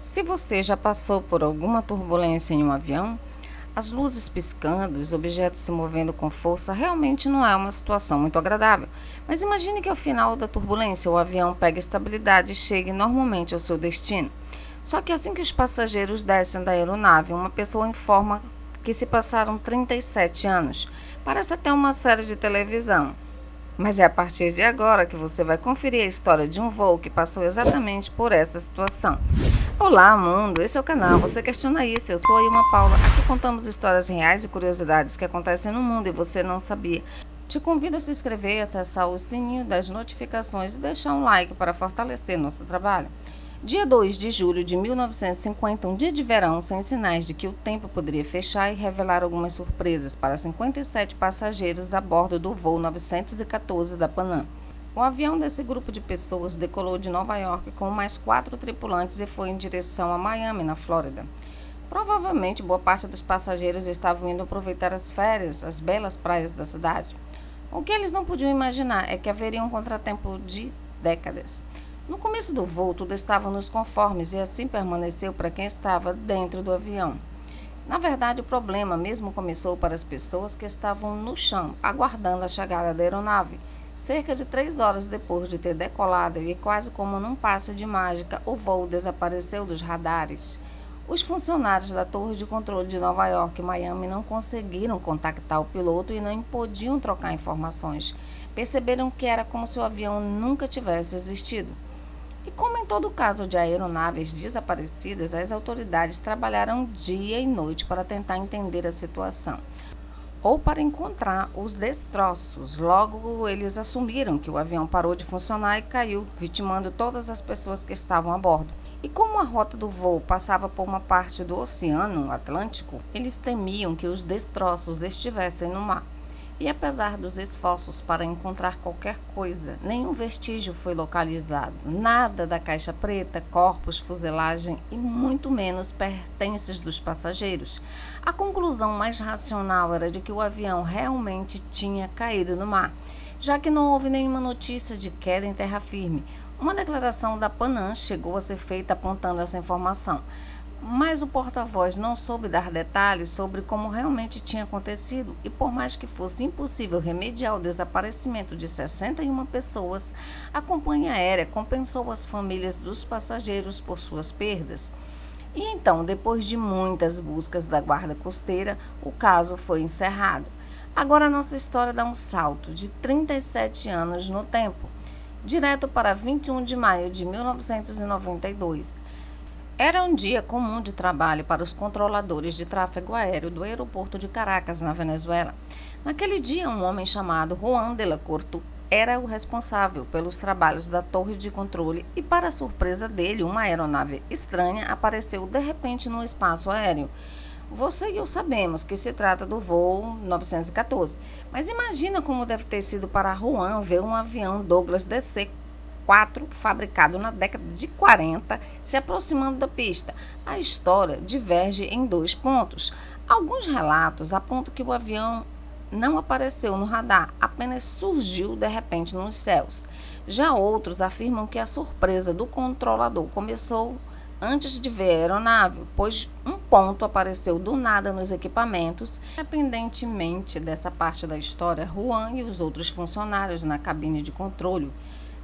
Se você já passou por alguma turbulência em um avião, as luzes piscando, os objetos se movendo com força, realmente não é uma situação muito agradável. Mas imagine que ao final da turbulência o avião pegue estabilidade e chegue normalmente ao seu destino. Só que assim que os passageiros descem da aeronave, uma pessoa informa que se passaram 37 anos. Parece até uma série de televisão. Mas é a partir de agora que você vai conferir a história de um voo que passou exatamente por essa situação. Olá, mundo! Esse é o canal Você Questiona Isso. Eu sou a Ilma Paula. Aqui contamos histórias reais e curiosidades que acontecem no mundo e você não sabia. Te convido a se inscrever, acessar o sininho das notificações e deixar um like para fortalecer nosso trabalho. Dia 2 de julho de 1950, um dia de verão sem sinais de que o tempo poderia fechar e revelar algumas surpresas para 57 passageiros a bordo do voo 914 da Panam. O avião desse grupo de pessoas decolou de Nova York com mais 4 tripulantes e foi em direção a Miami, na Flórida. Provavelmente, boa parte dos passageiros estavam indo aproveitar as férias, as belas praias da cidade. O que eles não podiam imaginar é que haveria um contratempo de décadas. No começo do voo, tudo estava nos conformes e assim permaneceu para quem estava dentro do avião. Na verdade, o problema mesmo começou para as pessoas que estavam no chão, aguardando a chegada da aeronave. Cerca de 3 horas depois de ter decolado e quase como num passe de mágica, o voo desapareceu dos radares. Os funcionários da Torre de Controle de Nova York e Miami não conseguiram contactar o piloto e não podiam trocar informações. Perceberam que era como se o avião nunca tivesse existido. E como em todo caso de aeronaves desaparecidas, as autoridades trabalharam dia e noite para tentar entender a situação, ou para encontrar os destroços. Logo, eles assumiram que o avião parou de funcionar e caiu, vitimando todas as pessoas que estavam a bordo. E como a rota do voo passava por uma parte do Oceano Atlântico, eles temiam que os destroços estivessem no mar. E apesar dos esforços para encontrar qualquer coisa, nenhum vestígio foi localizado. Nada da caixa preta, corpos, fuselagem e muito menos pertences dos passageiros. A conclusão mais racional era de que o avião realmente tinha caído no mar, já que não houve nenhuma notícia de queda em terra firme. Uma declaração da Panam chegou a ser feita apontando essa informação, mas o porta-voz não soube dar detalhes sobre como realmente tinha acontecido e por mais que fosse impossível remediar o desaparecimento de 61 pessoas, a companhia aérea compensou as famílias dos passageiros por suas perdas. E então, depois de muitas buscas da guarda costeira, o caso foi encerrado. Agora nossa história dá um salto de 37 anos no tempo, direto para 21 de maio de 1992. Era um dia comum de trabalho para os controladores de tráfego aéreo do aeroporto de Caracas, na Venezuela. Naquele dia, um homem chamado Juan de la Corte era o responsável pelos trabalhos da torre de controle e, para a surpresa dele, uma aeronave estranha apareceu de repente no espaço aéreo. Você e eu sabemos que se trata do voo 914, mas imagina como deve ter sido para Juan ver um avião Douglas DC-4 fabricado na década de 40 se aproximando da pista. A história diverge em 2 pontos. Alguns relatos apontam que o avião não apareceu no radar, apenas surgiu de repente nos céus. Já outros afirmam que a surpresa do controlador começou antes de ver a aeronave, pois um ponto apareceu do nada nos equipamentos. Independentemente dessa parte da história, Juan e os outros funcionários na cabine de controle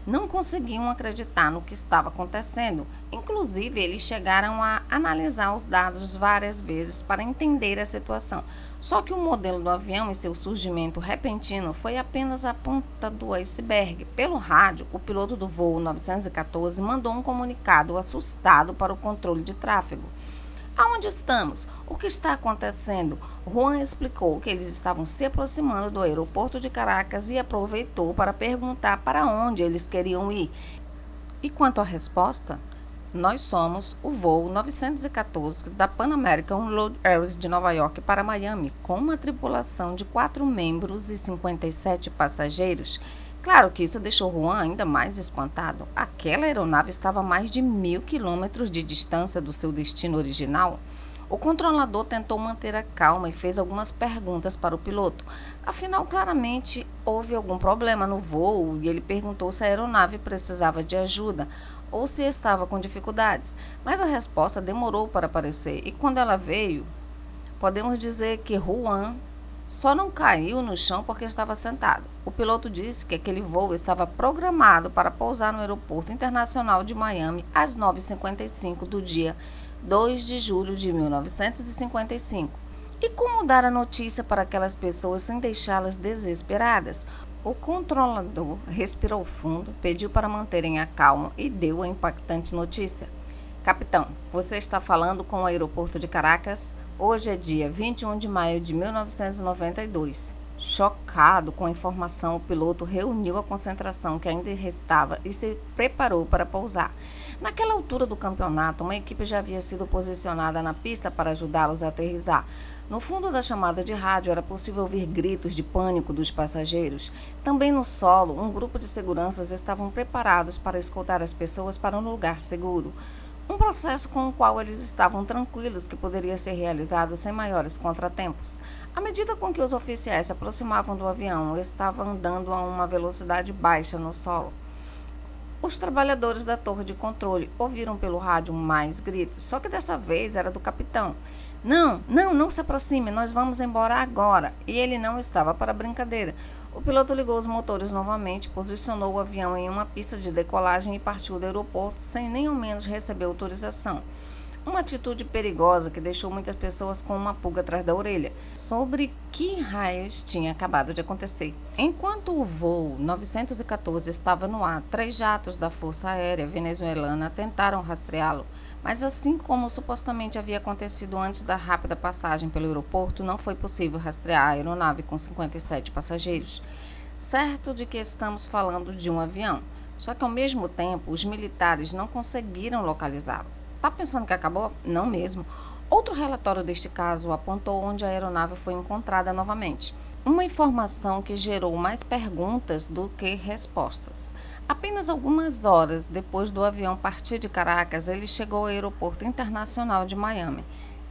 não conseguiam acreditar no que estava acontecendo. Inclusive, eles chegaram a analisar os dados várias vezes para entender a situação. Só que o modelo do avião e seu surgimento repentino foi apenas a ponta do iceberg. Pelo rádio, o piloto do voo 914 mandou um comunicado assustado para o controle de tráfego. Aonde estamos? O que está acontecendo? Juan explicou que eles estavam se aproximando do aeroporto de Caracas e aproveitou para perguntar para onde eles queriam ir. E quanto à resposta? Nós somos o voo 914 da Pan American Load Airways de Nova York para Miami, com uma tripulação de 4 membros e 57 passageiros. Claro que isso deixou Juan ainda mais espantado. Aquela aeronave estava a mais de 1.000 quilômetros de distância do seu destino original. O controlador tentou manter a calma e fez algumas perguntas para o piloto. Afinal, claramente houve algum problema no voo e ele perguntou se a aeronave precisava de ajuda. ou se estava com dificuldades, mas a resposta demorou para aparecer e quando ela veio, podemos dizer que Juan só não caiu no chão porque estava sentado. O piloto disse que aquele voo estava programado para pousar no Aeroporto Internacional de Miami às 9h55 do dia 2 de julho de 1955. E como dar a notícia para aquelas pessoas sem deixá-las desesperadas? O controlador respirou fundo, pediu para manterem a calma e deu a impactante notícia. Capitão, você está falando com o aeroporto de Caracas? Hoje é dia 21 de maio de 1992. Chocado com a informação, o piloto reuniu a concentração que ainda restava e se preparou para pousar. Naquela altura do campeonato, uma equipe já havia sido posicionada na pista para ajudá-los a aterrissar. No fundo da chamada de rádio era possível ouvir gritos de pânico dos passageiros. Também no solo, um grupo de seguranças estavam preparados para escoltar as pessoas para um lugar seguro. Um processo com o qual eles estavam tranquilos que poderia ser realizado sem maiores contratempos. À medida com que os oficiais se aproximavam do avião, estava andando a uma velocidade baixa no solo. Os trabalhadores da torre de controle ouviram pelo rádio mais gritos, só que dessa vez era do capitão. Não se aproxime, nós vamos embora agora. E ele não estava para brincadeira. O piloto ligou os motores novamente, posicionou o avião em uma pista de decolagem e partiu do aeroporto sem nem ao menos receber autorização. Uma atitude perigosa que deixou muitas pessoas com uma pulga atrás da orelha. Sobre que raios tinha acabado de acontecer? Enquanto o voo 914 estava no ar, 3 jatos da Força Aérea Venezuelana tentaram rastreá-lo. Mas assim como supostamente havia acontecido antes da rápida passagem pelo aeroporto, não foi possível rastrear a aeronave com 57 passageiros. Certo de que estamos falando de um avião, só que ao mesmo tempo os militares não conseguiram localizá-lo. Tá pensando que acabou? Não mesmo. Outro relatório deste caso apontou onde a aeronave foi encontrada novamente. Uma informação que gerou mais perguntas do que respostas. Apenas algumas horas depois do avião partir de Caracas, ele chegou ao Aeroporto Internacional de Miami,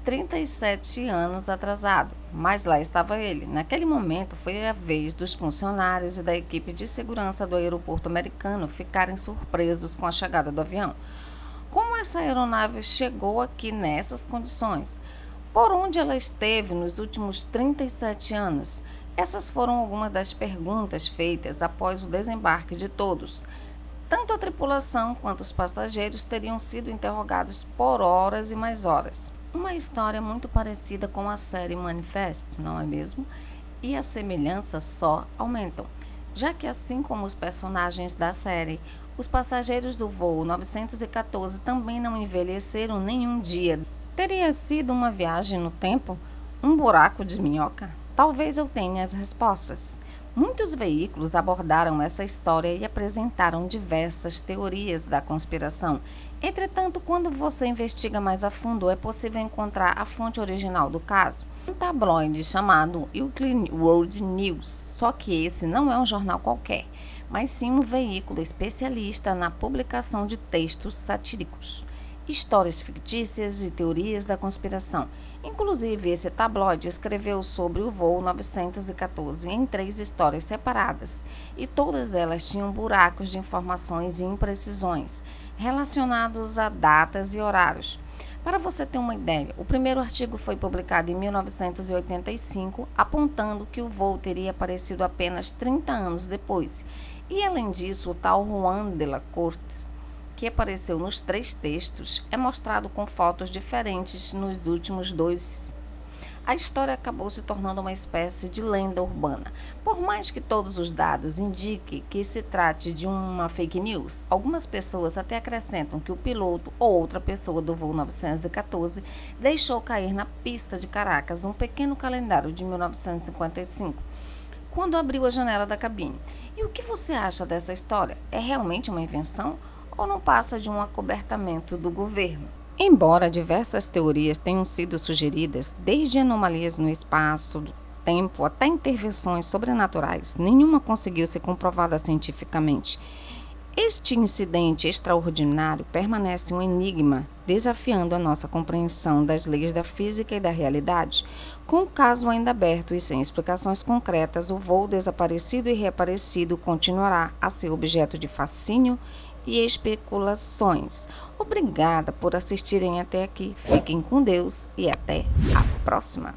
37 anos atrasado, mas lá estava ele. Naquele momento foi a vez dos funcionários e da equipe de segurança do aeroporto americano ficarem surpresos com a chegada do avião. Como essa aeronave chegou aqui nessas condições? Por onde ela esteve nos últimos 37 anos? Essas foram algumas das perguntas feitas após o desembarque de todos. Tanto a tripulação quanto os passageiros teriam sido interrogados por horas e mais horas. Uma história muito parecida com a série Manifest, não é mesmo? E as semelhanças só aumentam, já que assim como os personagens da série, os passageiros do voo 914 também não envelheceram nenhum dia. Teria sido uma viagem no tempo? Um buraco de minhoca? Talvez eu tenha as respostas. Muitos veículos abordaram essa história e apresentaram diversas teorias da conspiração. Entretanto, quando você investiga mais a fundo, é possível encontrar a fonte original do caso. Um tabloide chamado Weekly World News, só que esse não é um jornal qualquer, mas sim um veículo especialista na publicação de textos satíricos, histórias fictícias e teorias da conspiração. Inclusive, esse tabloide escreveu sobre o voo 914 em 3 histórias separadas, e todas elas tinham buracos de informações e imprecisões relacionados a datas e horários. Para você ter uma ideia, o primeiro artigo foi publicado em 1985, apontando que o voo teria aparecido apenas 30 anos depois. E além disso, o tal Juan de la Corte, que apareceu nos 3 textos, é mostrado com fotos diferentes nos últimos 2. A história acabou se tornando uma espécie de lenda urbana. Por mais que todos os dados indiquem que se trate de uma fake news, algumas pessoas até acrescentam que o piloto ou outra pessoa do voo 914 deixou cair na pista de Caracas um pequeno calendário de 1955, quando abriu a janela da cabine. E o que você acha dessa história? É realmente uma invenção? Ou não passa de um acobertamento do governo? Embora diversas teorias tenham sido sugeridas, desde anomalias no espaço, do tempo, até intervenções sobrenaturais, nenhuma conseguiu ser comprovada cientificamente. Este incidente extraordinário permanece um enigma, desafiando a nossa compreensão das leis da física e da realidade. Com o caso ainda aberto e sem explicações concretas, o voo desaparecido e reaparecido continuará a ser objeto de fascínio e especulações. Obrigada por assistirem até aqui. Fiquem com Deus e até a próxima.